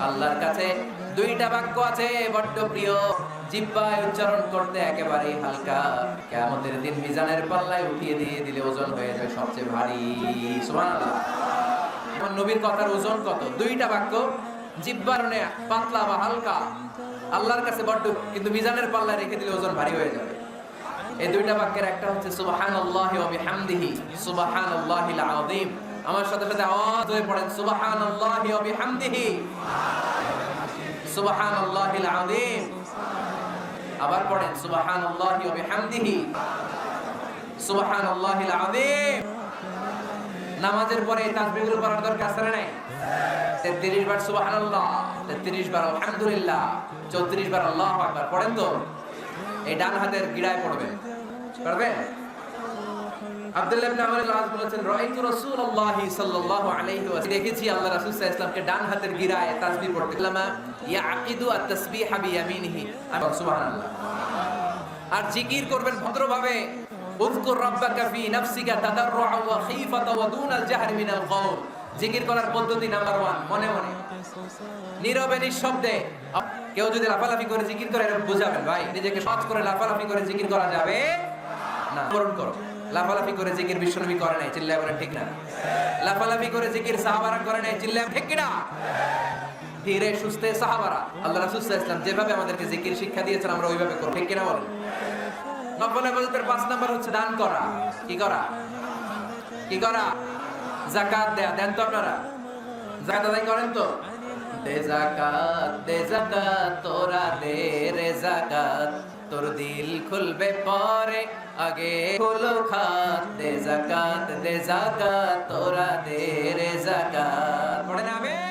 আল্লাহর কাছে দুইটা বাক্য আছে বড্ড প্রিয়, জিহ্বায় উচ্চারণ করতে একেবারে হালকা, কিয়ামতের দিন মিজানের পাল্লায় উঠিয়ে দিয়ে দিলে ওজন হয়ে যাবে সবচেয়ে ভারী। সুবহানাল্লাহ। আমার নবীর কথার ওজন কত? দুইটা বাক্য, জিহ্বার পাতলা বা হালকা, আল্লাহর কাছে বড্ড, কিন্তু মিজানের পাল্লায় রেখে দিলে ওজন ভারী হয়ে যাবে। এই দুইটা বাক্যের একটা হচ্ছে সুবহানাল্লাহি ওয়া বিহামদিহি, সুবহানাল্লাহিল আযীম। আমার সাথে সাথে আওয়াজ হয়ে পড়েন সুবহানাল্লাহি ওয়া বিহামদিহি, সুবহানাল্লাহিল আযীম। আবার পড়েন সুবহানাল্লাহি ওয়া বিহামদিহি, সুবহানাল্লাহিল আযীম। নামাজের পরে এই তাসবিহগুলো পড়ার দরকার আছে না নাই? 33 বার সুবহানাল্লাহ, 33 বার আলহামদুলিল্লাহ, 34 বার আল্লাহু আকবার পড়েন তো। এই ডান হাতের গিরায় পড়বেন, পারবেন? আব্দুল্লাহ ইবনে আমর আল-আস বলেছেন, রাআইতু রাসূলুল্লাহি সাল্লাল্লাহু আলাইহি ওয়াসাল্লাম, দেখেছি আল্লাহ রাসূল সাল্লাল্লাহু আলাইহি ওয়াসাল্লামকে ডান হাতের গিরায় তাসবিহ পড়তে। লামা ইয়াকিদু আত-তাসবিহা বিয়ামিনিহি, সুবহানাল্লাহ। আর জিকির করবেন ভদ্রভাবে, উযকুর রাব্বাকা ফি নাফসিকা তাদাররুআ ওয়া খীফাতা ওয়া দুনাল জাহরি মিনাল কওল। জিকির করার পদ্ধতি নাম্বার 1, মনে মনে, নীরবে নিঃশব্দে। কেউ যদি লাফালাফি করে জিকির করে এরকম বুঝাবেন, ভাই নিজেকে সহজ করে লাফালাফি করে জিকির করা যাবে না। স্মরণ করো, লাফালাফি করে জিকির বিশ্বনবী করে নাই, চিল্লায় বলেন ঠিক না? লাফালাফি করে জিকির সাহাবারা করে নাই, চিল্লায় ঠিক কিনা? ধীরে সুস্থে সাহাবারা, আল্লাহ রাসূল সাল্লাল্লাহু আলাইহি ওয়াসাল্লাম যেভাবে আমাদেরকে জিকির শিক্ষা দিয়েছেন আমরা ওইভাবে করব, ঠিক কিনা বলেন? নফল ইবাদতের 5 নাম্বার হচ্ছে দান করা। কি করা? কি করা? যাকাত দেয়া। দেন তো আপনারা? যাকাত আদায় করেন তো? দে যাকাত তোরা দে রে যাকাত, তোর দিল খুলবে পরে আগে খুলো খাত। দে যাকাত তোরা দে রে যাকাত। পড়েন আমিন।